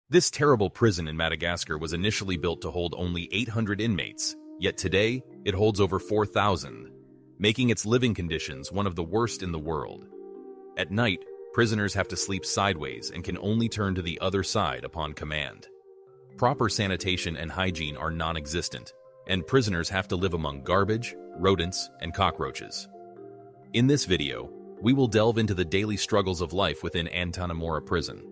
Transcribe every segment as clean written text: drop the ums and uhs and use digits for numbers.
This terrible prison in Madagascar was initially built to hold only 800 inmates, yet today it holds over 4,000, making its living conditions one of the worst in the world. At night, prisoners have to sleep sideways and can only turn to the other side upon command. Proper sanitation and hygiene are non-existent, and prisoners have to live among garbage, rodents, and cockroaches. In this video, we will delve into the daily struggles of life within Antanamora prison.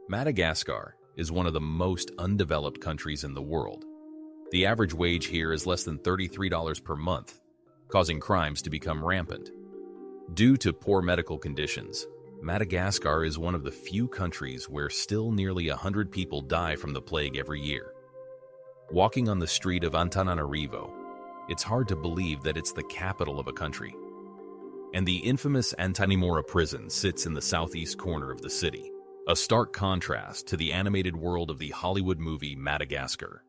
Madagascar is one of the most undeveloped countries in the world. The average wage here is less than $33 per month, causing crimes to become rampant. Due to poor medical conditions, Madagascar is one of the few countries where still nearly 100 people die from the plague every year. Walking on the street of Antananarivo, it's hard to believe that it's the capital of a country. And the infamous Antanamora prison sits in the southeast corner of the city, a stark contrast to the animated world of the Hollywood movie Madagascar.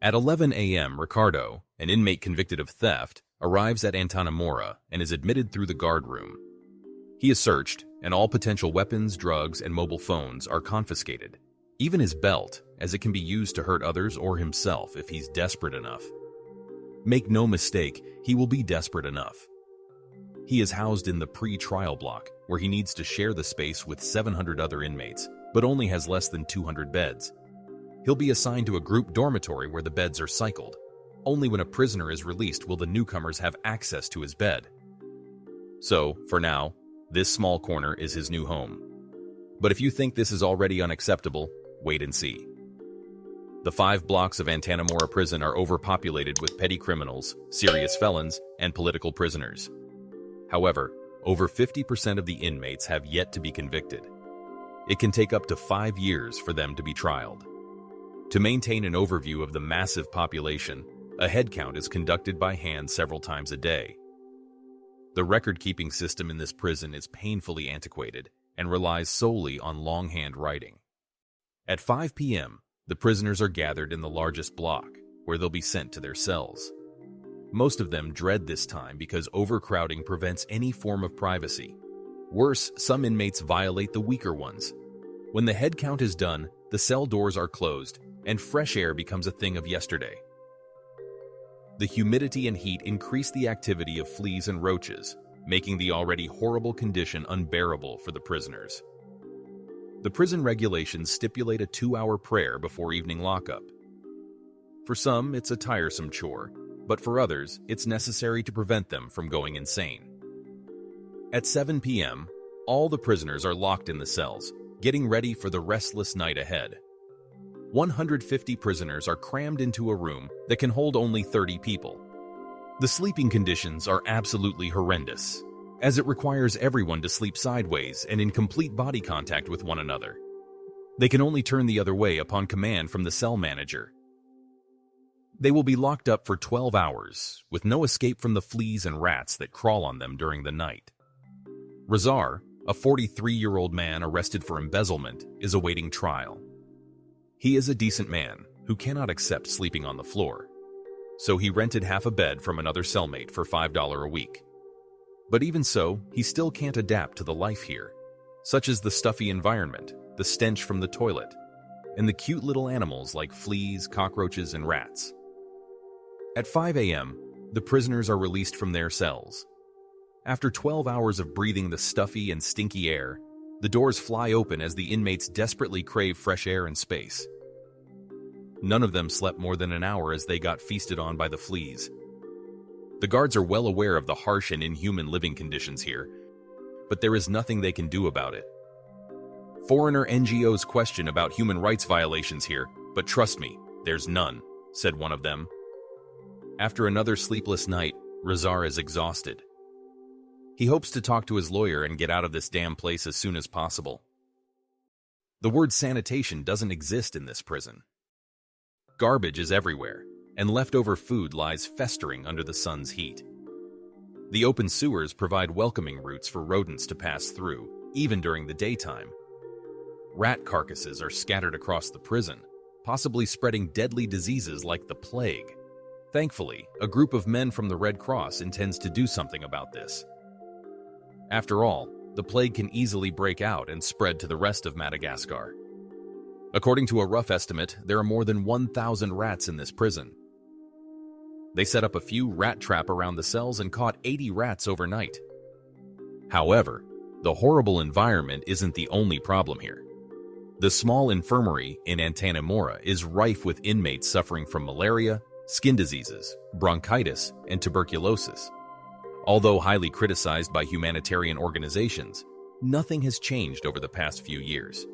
At 11 a.m., Ricardo, an inmate convicted of theft, arrives at Antanamora and is admitted through the guard room. He is searched, and all potential weapons, drugs, and mobile phones are confiscated. Even his belt, as it can be used to hurt others or himself if he's desperate enough. Make no mistake, he will be desperate enough. He is housed in the pre-trial block, where he needs to share the space with 700 other inmates, but only has less than 200 beds. He'll be assigned to a group dormitory where the beds are cycled. Only when a prisoner is released will the newcomers have access to his bed. So, for now, this small corner is his new home. But if you think this is already unacceptable, wait and see. The 5 blocks of Antanamora prison are overpopulated with petty criminals, serious felons, and political prisoners. However, over 50% of the inmates have yet to be convicted. It can take up to 5 years for them to be trialed. To maintain an overview of the massive population, a head count is conducted by hand several times a day. The record-keeping system in this prison is painfully antiquated and relies solely on longhand writing. At 5 p.m., the prisoners are gathered in the largest block, where they'll be sent to their cells. Most of them dread this time because overcrowding prevents any form of privacy. Worse, some inmates violate the weaker ones. When the head count is done, the cell doors are closed, and fresh air becomes a thing of yesterday. The humidity and heat increase the activity of fleas and roaches, making the already horrible condition unbearable for the prisoners. The prison regulations stipulate a 2-hour prayer before evening lockup. For some, it's a tiresome chore, but for others, it's necessary to prevent them from going insane. At 7 p.m., all the prisoners are locked in the cells, getting ready for the restless night ahead. 150 prisoners are crammed into a room that can hold only 30 people. The sleeping conditions are absolutely horrendous, as it requires everyone to sleep sideways and in complete body contact with one another. They can only turn the other way upon command from the cell manager. They will be locked up for 12 hours, with no escape from the fleas and rats that crawl on them during the night. Razar, a 43-year-old man arrested for embezzlement, is awaiting trial. He is a decent man who cannot accept sleeping on the floor, so he rented half a bed from another cellmate for $5 a week. But even so, he still can't adapt to the life here, such as the stuffy environment, the stench from the toilet, and the cute little animals like fleas, cockroaches, and rats. At 5 a.m., the prisoners are released from their cells. After 12 hours of breathing the stuffy and stinky air, the doors fly open as the inmates desperately crave fresh air and space. None of them slept more than an hour as they got feasted on by the fleas. The guards are well aware of the harsh and inhuman living conditions here, but there is nothing they can do about it. Foreigner NGOs question about human rights violations here, but trust me, there's none, said one of them. After another sleepless night, Razar is exhausted. He hopes to talk to his lawyer and get out of this damn place as soon as possible. The word sanitation doesn't exist in this prison. Garbage is everywhere, and leftover food lies festering under the sun's heat. The open sewers provide welcoming routes for rodents to pass through, even during the daytime. Rat carcasses are scattered across the prison, possibly spreading deadly diseases like the plague. Thankfully, a group of men from the Red Cross intends to do something about this. After all, the plague can easily break out and spread to the rest of Madagascar. According to a rough estimate, there are more than 1,000 rats in this prison. They set up a few rat traps around the cells and caught 80 rats overnight. However, the horrible environment isn't the only problem here. The small infirmary in Antanamora is rife with inmates suffering from malaria, skin diseases, bronchitis, and tuberculosis. Although highly criticized by humanitarian organizations, nothing has changed over the past few years.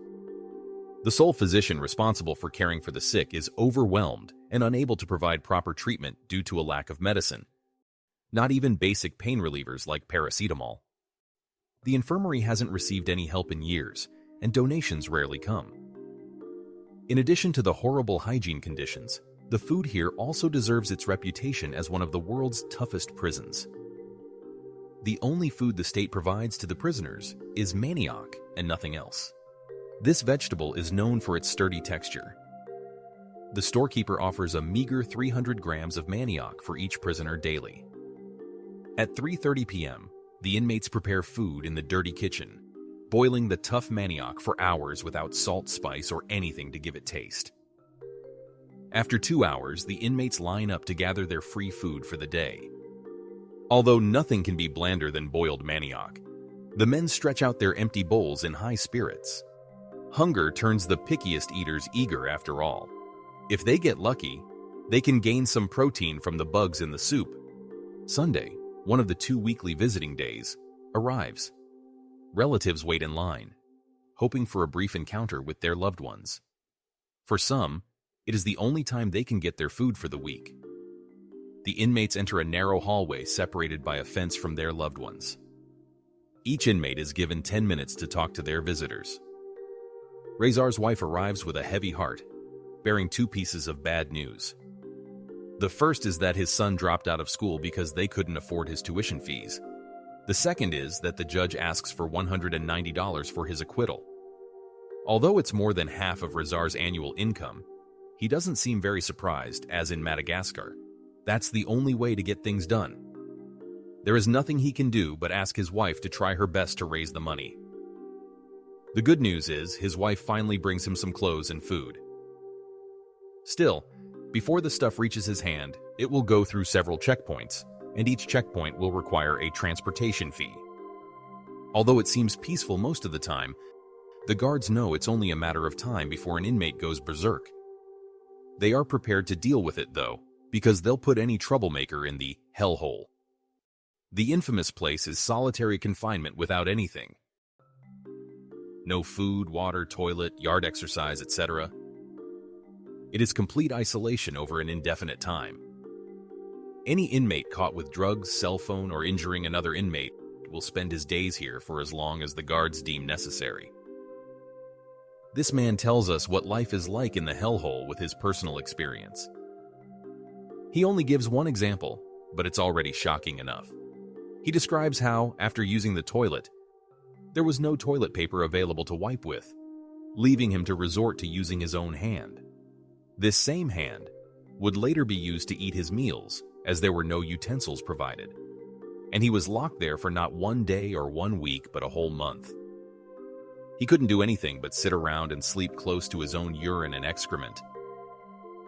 The sole physician responsible for caring for the sick is overwhelmed and unable to provide proper treatment due to a lack of medicine. Not even basic pain relievers like paracetamol. The infirmary hasn't received any help in years, and donations rarely come. In addition to the horrible hygiene conditions, the food here also deserves its reputation as one of the world's toughest prisons. The only food the state provides to the prisoners is manioc and nothing else. This vegetable is known for its sturdy texture. The storekeeper offers a meager 300 grams of manioc for each prisoner daily. At 3:30 p.m., the inmates prepare food in the dirty kitchen, boiling the tough manioc for hours without salt, spice, or anything to give it taste. After 2 hours, the inmates line up to gather their free food for the day. Although nothing can be blander than boiled manioc, the men stretch out their empty bowls in high spirits. Hunger turns the pickiest eaters eager after all. If they get lucky, they can gain some protein from the bugs in the soup. Sunday, one of the 2 weekly visiting days, arrives. Relatives wait in line, hoping for a brief encounter with their loved ones. For some, it is the only time they can get their food for the week. The inmates enter a narrow hallway separated by a fence from their loved ones. Each inmate is given 10 minutes to talk to their visitors. Rezar's wife arrives with a heavy heart, bearing 2 pieces of bad news. The first is that his son dropped out of school because they couldn't afford his tuition fees. The second is that the judge asks for $190 for his acquittal. Although it's more than half of Rezar's annual income, he doesn't seem very surprised, as in Madagascar, that's the only way to get things done. There is nothing he can do but ask his wife to try her best to raise the money. The good news is his wife finally brings him some clothes and food. Still, before the stuff reaches his hand, it will go through several checkpoints, and each checkpoint will require a transportation fee. Although it seems peaceful most of the time, the guards know it's only a matter of time before an inmate goes berserk. They are prepared to deal with it, though, because they'll put any troublemaker in the hellhole. The infamous place is solitary confinement without anything. No food, water, toilet, yard exercise, etc. It is complete isolation over an indefinite time. Any inmate caught with drugs, cell phone, or injuring another inmate will spend his days here for as long as the guards deem necessary. This man tells us what life is like in the hellhole with his personal experience. He only gives one example, but it's already shocking enough. He describes how, after using the toilet, there was no toilet paper available to wipe with, leaving him to resort to using his own hand. This same hand would later be used to eat his meals, as there were no utensils provided. And he was locked there for not 1 day or 1 week, but a whole month. He couldn't do anything but sit around and sleep close to his own urine and excrement.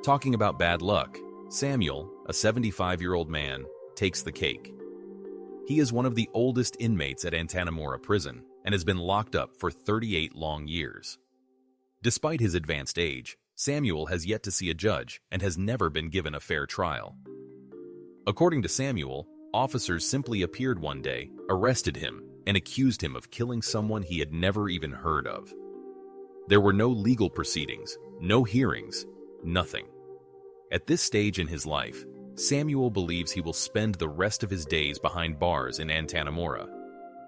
Talking about bad luck, Samuel, a 75-year-old man, takes the cake. He is one of the oldest inmates at Antanamora prison and has been locked up for 38 long years. Despite his advanced age, Samuel has yet to see a judge and has never been given a fair trial. According to Samuel, officers simply appeared one day, arrested him, and accused him of killing someone he had never even heard of. There were no legal proceedings, no hearings, nothing. At this stage in his life, Samuel believes he will spend the rest of his days behind bars in Antanamora.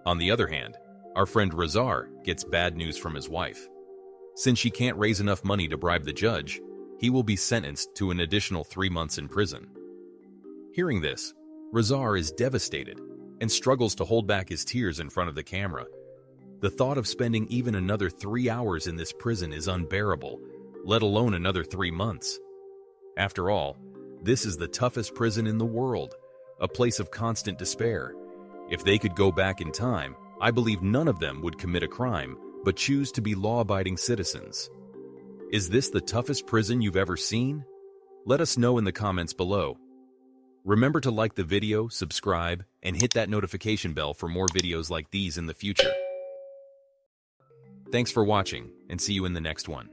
On the other hand, our friend Rezar gets bad news from his wife. Since she can't raise enough money to bribe the judge, he will be sentenced to an additional 3 months in prison. Hearing this, Rezar is devastated and struggles to hold back his tears in front of the camera. The thought of spending even another 3 hours in this prison is unbearable, let alone another 3 months. After all, this is the toughest prison in the world, a place of constant despair. If they could go back in time, I believe none of them would commit a crime, but choose to be law-abiding citizens. Is this the toughest prison you've ever seen? Let us know in the comments below. Remember to like the video, subscribe, and hit that notification bell for more videos like these in the future. Thanks for watching, and see you in the next one.